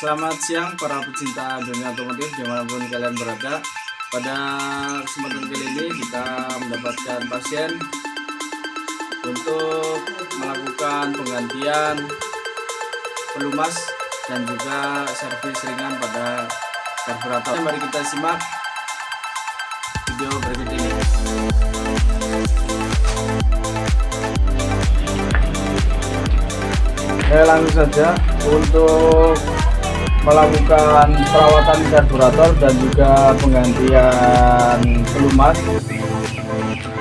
Selamat siang para pecinta dunia otomotif dimanapun kalian berada. Pada kesempatan kali ini kita mendapatkan pasien untuk melakukan penggantian pelumas dan juga servis ringan pada karburator. Mari kita simak video berikut ini. Langsung saja untuk melakukan perawatan karburator dan juga penggantian pelumas.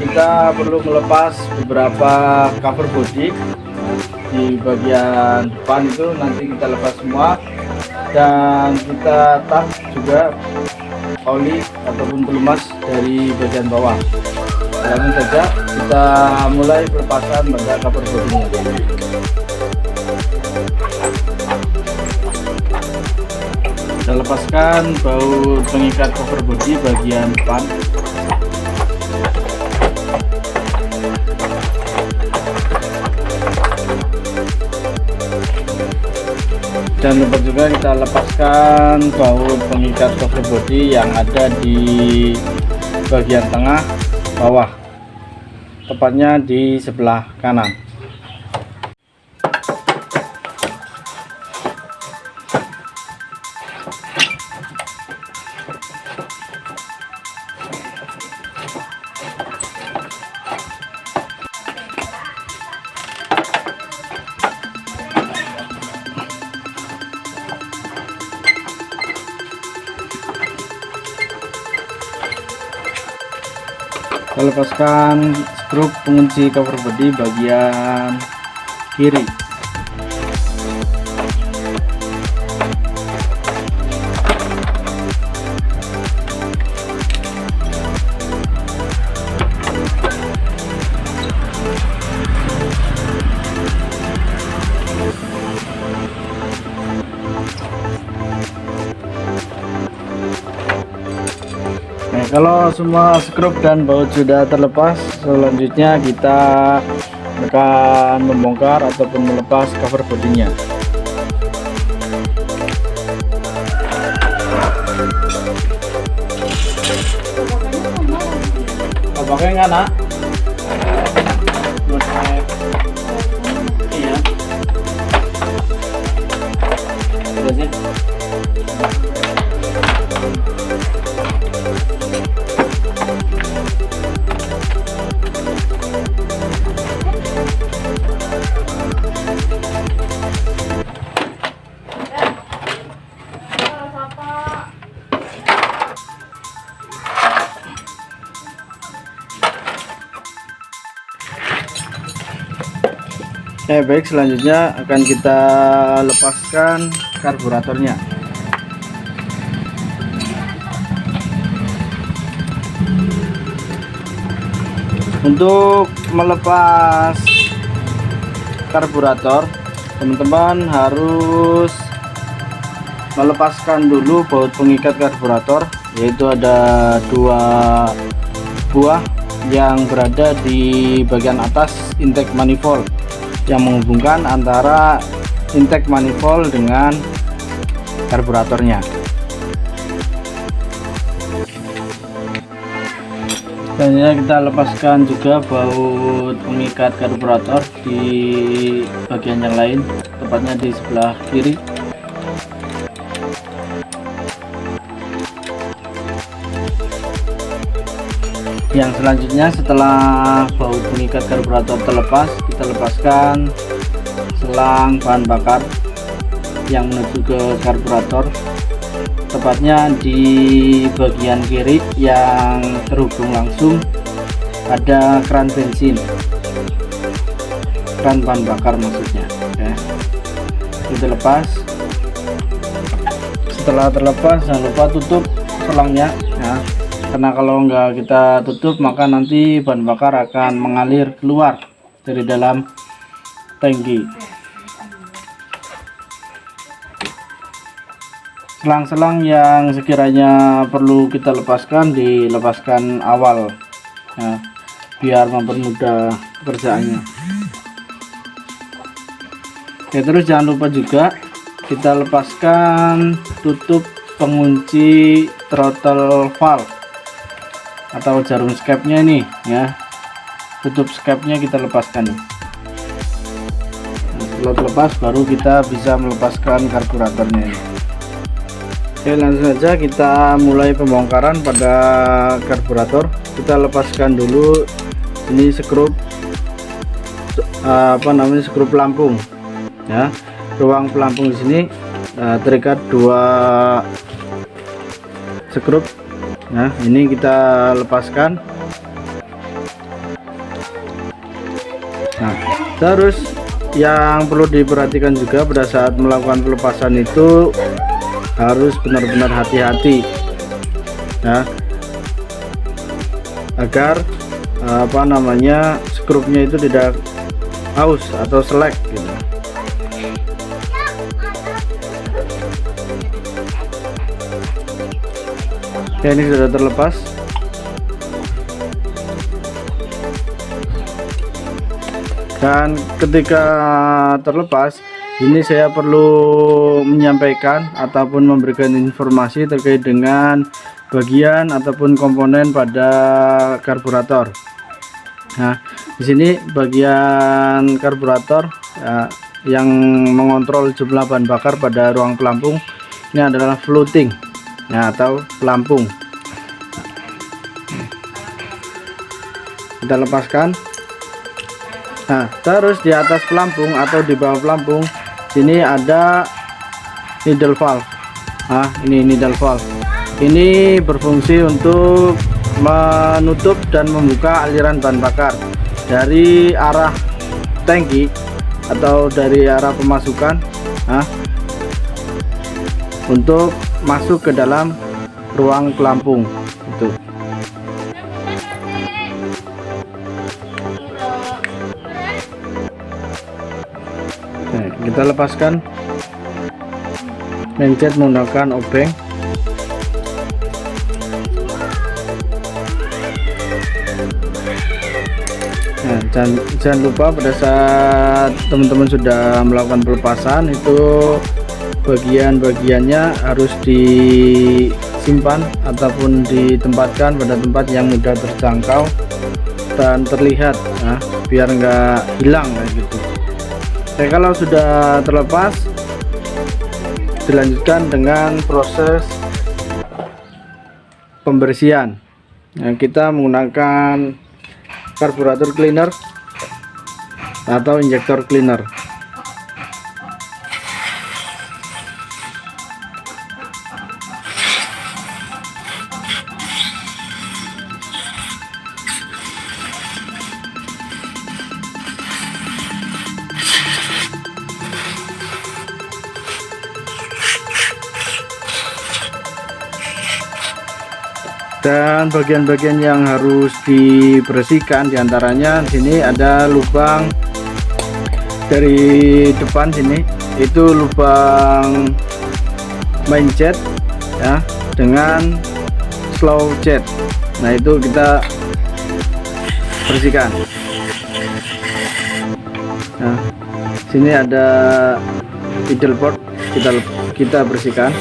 Kita perlu melepas beberapa cover body di bagian depan, itu nanti kita lepas semua, dan kita tas juga oli ataupun pelumas dari bagian bawah. Langsung saja kita mulai pelepasan pada cover bodinya. Kita lepaskan baut pengikat cover body bagian depan. Dan lupa juga kita lepaskan baut pengikat cover body yang ada di bagian tengah bawah, tepatnya di sebelah kanan. Kita lepaskan skrup pengunci cover body bagian kiri. Kalau semua skrup dan baut sudah terlepas, selanjutnya kita akan membongkar ataupun melepas cover bodinya. Pakai nggak, nak? Iya. Udah sih. Baik, selanjutnya akan kita lepaskan karburatornya. Untuk melepas karburator, teman-teman harus melepaskan dulu baut pengikat karburator, yaitu ada 2 buah yang berada di bagian atas intake manifold yang menghubungkan antara intake manifold dengan karburatornya. Selanjutnya kita lepaskan juga baut pengikat karburator di bagian yang lain, tepatnya di sebelah kiri. Yang selanjutnya, setelah baut pengikat karburator terlepas, kita lepaskan selang bahan bakar yang menuju ke karburator, tepatnya di bagian kiri yang terhubung langsung ada keran bensin, keran bahan bakar maksudnya. Oke, kita lepas. Setelah terlepas, jangan lupa tutup selangnya ya, karena kalau enggak kita tutup maka nanti bahan bakar akan mengalir keluar dari dalam tangki. Selang-selang yang sekiranya perlu kita lepaskan, dilepaskan awal ya, biar mempermudah pekerjaannya. Oke, terus jangan lupa juga kita lepaskan tutup pengunci throttle valve atau jarum skepnya ini ya. Tutup skepnya kita lepaskan nih. Nah, setelah terlepas baru kita bisa melepaskan karburatornya ini. Oke, langsung saja kita mulai pembongkaran pada karburator. Kita lepaskan dulu ini skrup skrup pelampung ya. Ruang pelampung di sini terikat dua skrup. Nah, ini kita lepaskan. Nah, terus yang perlu diperhatikan juga pada saat melakukan pelepasan itu harus benar-benar hati-hati ya, agar skrupnya itu tidak aus atau selek gitu. Oke, ini sudah terlepas. Dan ketika terlepas ini saya perlu menyampaikan ataupun memberikan informasi terkait dengan bagian ataupun komponen pada karburator. Nah, di sini bagian karburator yang mengontrol jumlah bahan bakar pada ruang pelampung ini adalah fluting ya, atau pelampung. Kita lepaskan. Nah, terus di atas pelampung atau di bawah pelampung sini ada needle valve. Nah, ini needle valve. Ini berfungsi untuk menutup dan membuka aliran bahan bakar dari arah tangki atau dari arah pemasukan, untuk masuk ke dalam ruang pelampung itu. Nah, kita lepaskan mencet menggunakan obeng. Nah, jangan lupa pada saat teman-teman sudah melakukan pelepasan itu bagian-bagiannya harus disimpan ataupun ditempatkan pada tempat yang mudah terjangkau dan terlihat, biar nggak hilang kayak gitu. Oke, kalau sudah terlepas dilanjutkan dengan proses pembersihan. Nah, kita menggunakan karburator cleaner atau injektor cleaner. Dan bagian-bagian yang harus dibersihkan diantaranya sini ada lubang dari depan sini, itu lubang main jet ya dengan slow jet. Nah, itu kita bersihkan. Nah, sini ada idle port, kita bersihkan.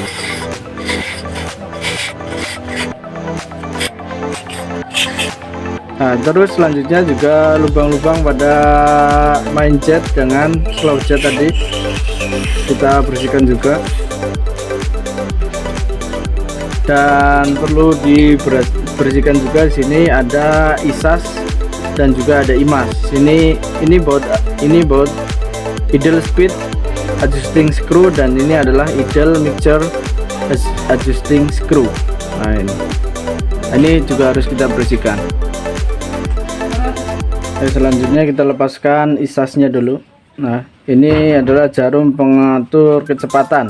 Nah, terus selanjutnya juga lubang-lubang pada main jet dengan slow jet tadi kita bersihkan juga. Dan perlu dibersihkan juga di sini ada isas dan juga ada imas. Ini baut idle speed adjusting screw dan ini adalah idle mixture adjusting screw. Nah, ini juga harus kita bersihkan. Selanjutnya kita lepaskan isasnya dulu. Nah, ini adalah jarum pengatur kecepatan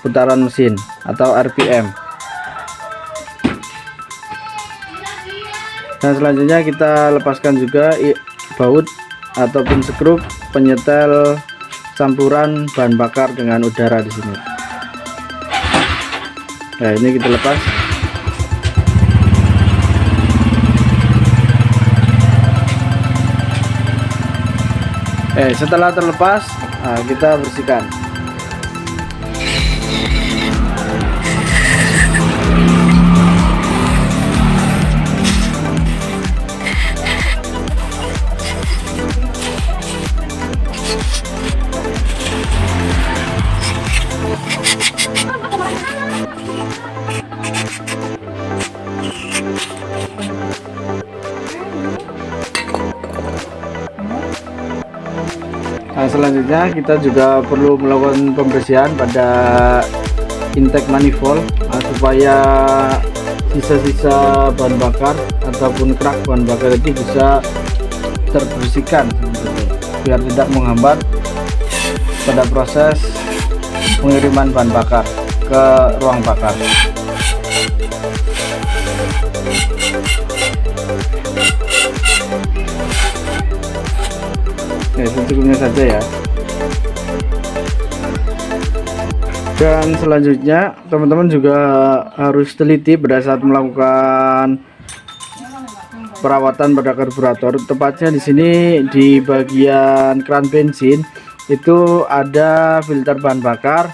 putaran mesin atau RPM. Dan selanjutnya kita lepaskan juga baut ataupun skrup penyetel campuran bahan bakar dengan udara di sini. Nah, ini kita lepas. Setelah terlepas, kita bersihkan. Nah, selanjutnya kita juga perlu melakukan pembersihan pada intake manifold, supaya sisa-sisa bahan bakar ataupun kerak bahan bakar itu bisa terbersihkan biar tidak menghambat pada proses pengiriman bahan bakar ke ruang bakar. Secukupnya saja ya. Dan selanjutnya teman-teman juga harus teliti pada saat melakukan perawatan pada karburator. Tepatnya di sini di bagian keran bensin itu ada filter bahan bakar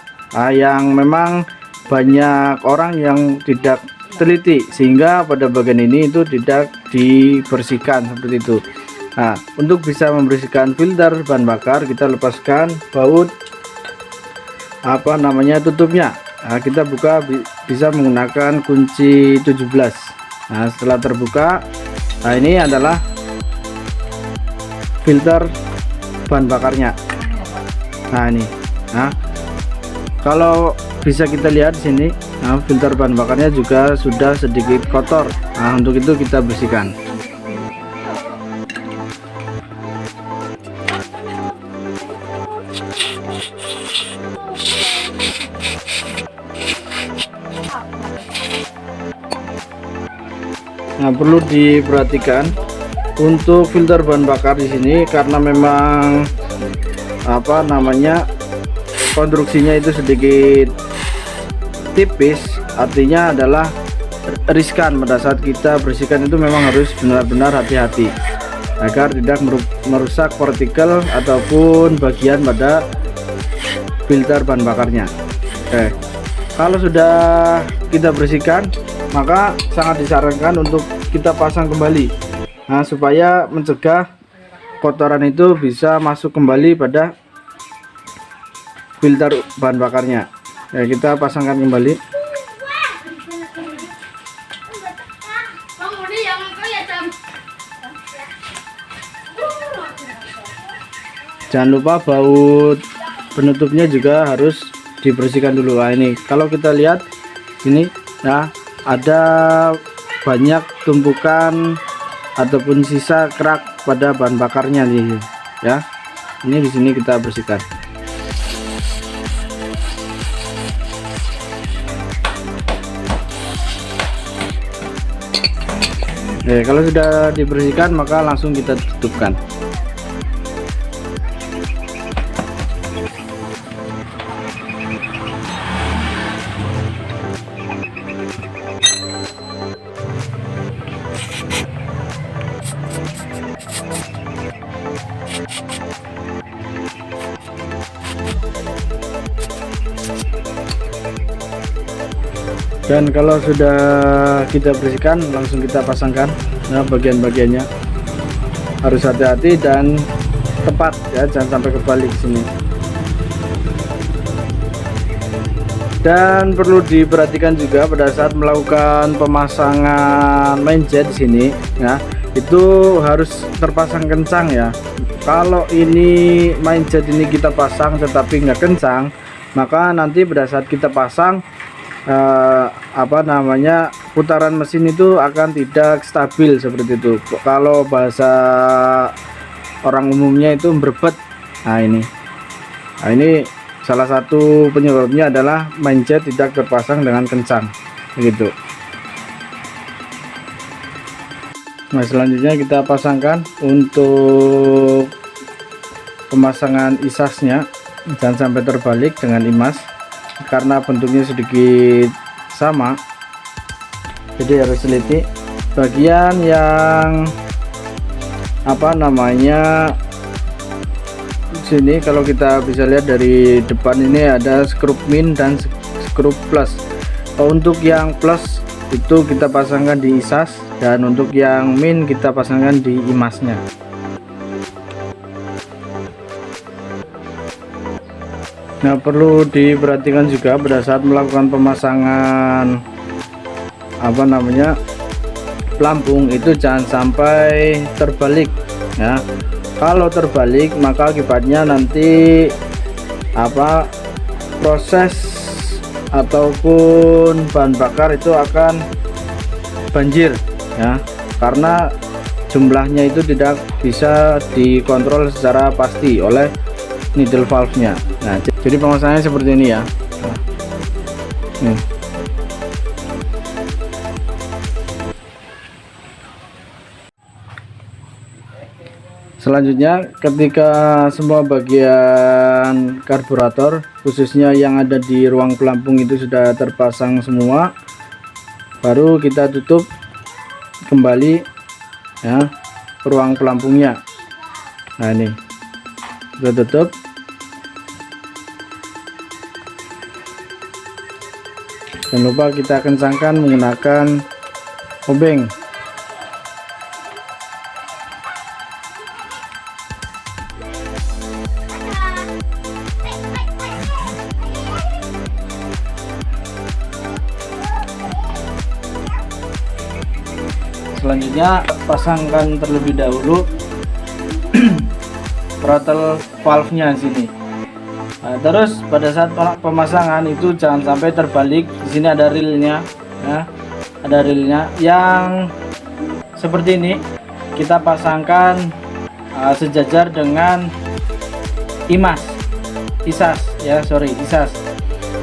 yang memang banyak orang yang tidak teliti, sehingga pada bagian ini itu tidak dibersihkan seperti itu. Nah, untuk bisa membersihkan filter bahan bakar, kita lepaskan baut tutupnya. Nah, kita buka bisa menggunakan kunci 17. Nah, setelah terbuka, nah ini adalah filter bahan bakarnya. Nah, ini. Nah, kalau bisa kita lihat di sini, nah, filter bahan bakarnya juga sudah sedikit kotor. Nah, untuk itu kita bersihkan. Nah, perlu diperhatikan untuk filter bahan bakar di sini, karena memang konstruksinya itu sedikit tipis, artinya adalah riskan. Pada saat kita bersihkan itu memang harus benar-benar hati-hati agar tidak merusak partikel ataupun bagian pada filter bahan bakarnya. Oke, kalau sudah kita bersihkan, maka sangat disarankan untuk kita pasang kembali, nah, supaya mencegah kotoran itu bisa masuk kembali pada filter bahan bakarnya. Ya, kita pasangkan kembali. Jangan lupa baut penutupnya juga harus dibersihkan dulu. Nah, ini kalau kita lihat ini, nah, ada banyak tumpukan ataupun sisa kerak pada bahan bakarnya nih ya. Ini di sini kita bersihkan. Oke, kalau sudah dibersihkan maka langsung kita tutupkan. Dan kalau sudah kita bersihkan, langsung kita pasangkan. Nah, bagian-bagiannya harus hati-hati dan tepat ya, jangan sampai kebalik sini. Dan perlu diperhatikan juga pada saat melakukan pemasangan main jet di sini ya, itu harus terpasang kencang ya. Kalau ini main jet ini kita pasang tetapi nggak kencang, maka nanti pada saat kita pasang putaran mesin itu akan tidak stabil seperti itu. Kalau bahasa orang umumnya itu berbet. Nah, ini salah satu penyebabnya adalah main jet tidak terpasang dengan kencang begitu. Nah, selanjutnya kita pasangkan untuk pemasangan isasnya. Jangan sampai terbalik dengan imas, karena bentuknya sedikit sama, jadi harus teliti. Bagian yang sini, kalau kita bisa lihat dari depan ini ada skrup min dan skrup plus. Untuk yang plus itu kita pasangkan di isas, dan untuk yang min kita pasangkan di imasnya. Nah, perlu diperhatikan juga pada saat melakukan pemasangan pelampung itu jangan sampai terbalik ya. Kalau terbalik maka akibatnya nanti proses ataupun bahan bakar itu akan banjir ya, karena jumlahnya itu tidak bisa dikontrol secara pasti oleh needle valve nya. Nah, jadi pemasangannya seperti ini ya. Nih. Selanjutnya, ketika semua bagian karburator khususnya yang ada di ruang pelampung itu sudah terpasang semua, baru kita tutup kembali ya ruang pelampungnya. Nah, ini kita tutup. Jangan lupa kita kencangkan menggunakan obeng. Selanjutnya pasangkan terlebih dahulu throttle valve nya sini. Nah, terus pada saat pemasangan itu jangan sampai terbalik. Di sini ada reelnya ya, ada reelnya yang seperti ini. Kita pasangkan sejajar dengan isas.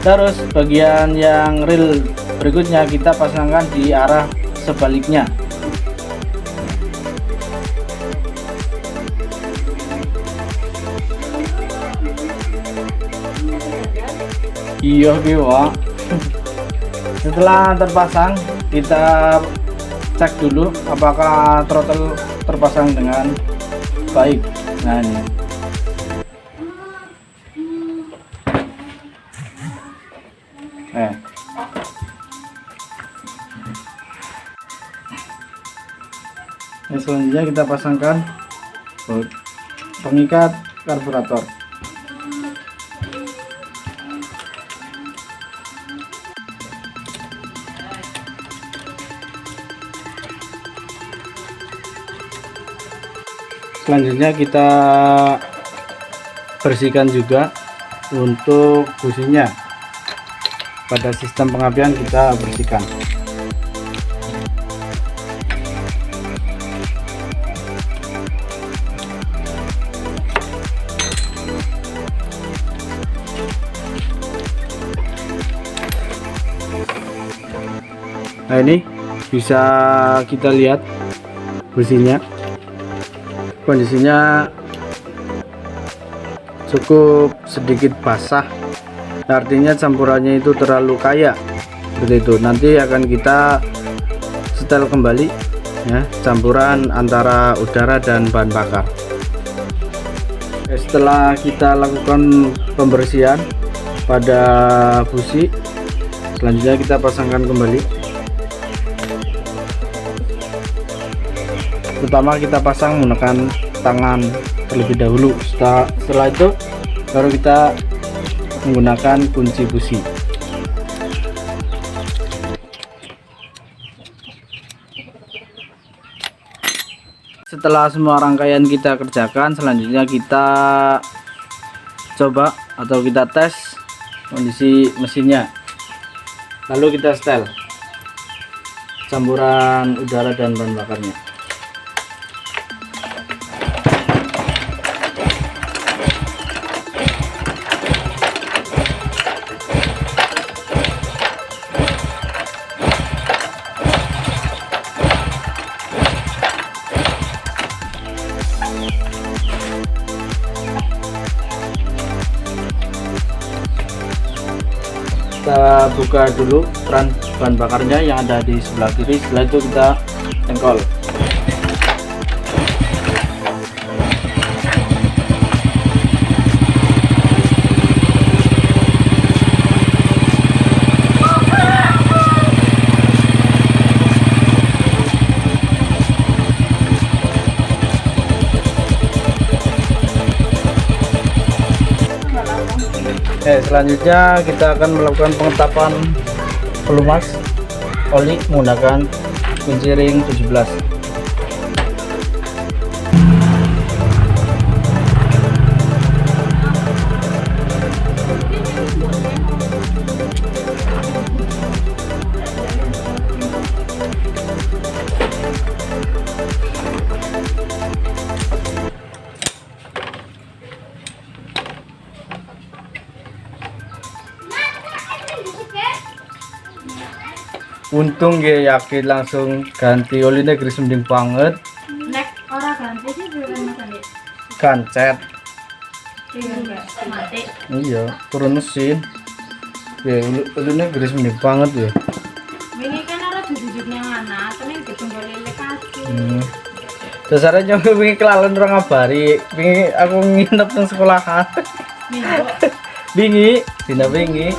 Terus bagian yang reel berikutnya kita pasangkan di arah sebaliknya. Iya dewa. Setelah terpasang kita cek dulu apakah throttle terpasang dengan baik. Nah, ini selanjutnya kita pasangkan pengikat karburator. Selanjutnya kita bersihkan juga untuk businya. Pada sistem pengapian kita bersihkan. Nah, ini bisa kita lihat businya, kondisinya cukup sedikit basah, artinya campurannya itu terlalu kaya seperti itu. Nanti akan kita setel kembali ya campuran antara udara dan bahan bakar. Setelah kita lakukan pembersihan pada busi, selanjutnya kita pasangkan kembali. Pertama kita pasang menggunakan tangan terlebih dahulu. Setelah itu baru kita menggunakan kunci busi. Setelah semua rangkaian kita kerjakan, selanjutnya kita coba atau kita tes kondisi mesinnya, lalu kita setel campuran udara dan bahan bakarnya. Kita buka dulu keran bahan bakarnya yang ada di sebelah kiri. Setelah itu kita cengkol. Selanjutnya kita akan melakukan pengetapan pelumas oli menggunakan kunci ring 17. Untung ya yakin langsung ganti olinya gris mending banget. Nek ora ganti sih belum ganti. Kancet. Mati. Iya, turun mesin. Ya olinya gris mending banget ya. Ini kan ora duduknya mana, tapi ditumbal lele kaki. Dasarnya nyong wingi kelalen ora ngabari, wingi aku nginep nang sekolahan. Minggu. Wingi, dina wingi.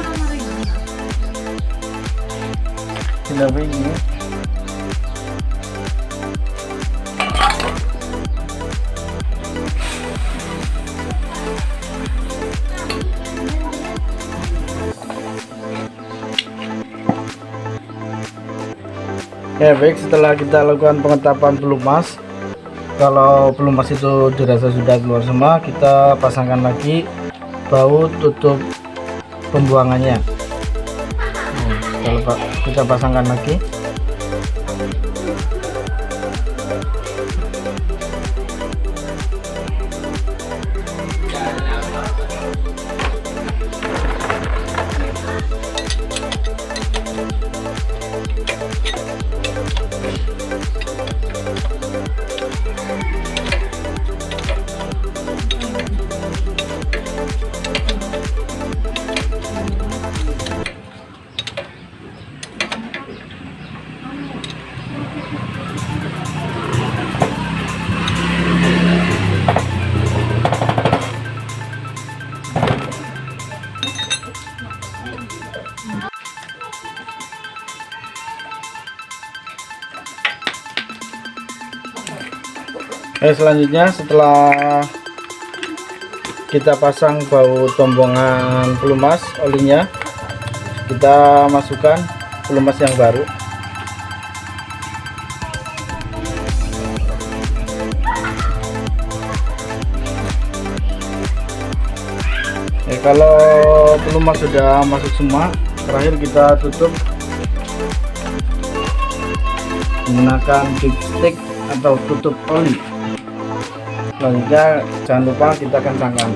Dina wingi. Ya baik, setelah kita lakukan pengetapan pelumas, kalau pelumas itu dirasa sudah keluar semua, kita pasangkan lagi baut tutup pembuangannya. Kalau kita pasangkan lagi, selanjutnya setelah kita pasang baut tombongan pelumas olinya, kita masukkan pelumas yang baru. Kalau pelumas sudah masuk semua, terakhir kita tutup menggunakan dipstick atau tutup oli. Selanjutnya jangan lupa kita kencangkan.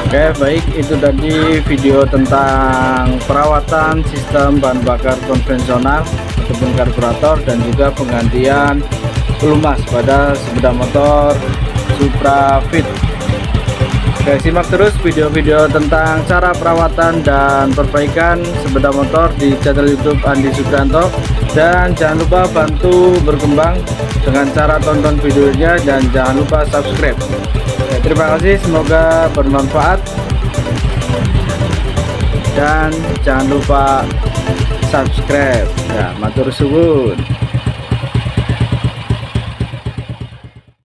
Oke baik, itu tadi video tentang perawatan sistem bahan bakar konvensional ataupun karburator dan juga penggantian pelumas pada sepeda motor Supra Fit. Oke, simak terus video-video tentang cara perawatan dan perbaikan sepeda motor di channel YouTube Andi Suprianto, dan jangan lupa bantu berkembang dengan cara tonton videonya dan jangan lupa subscribe. Oke, terima kasih, semoga bermanfaat dan jangan lupa subscribe ya, matur suwun.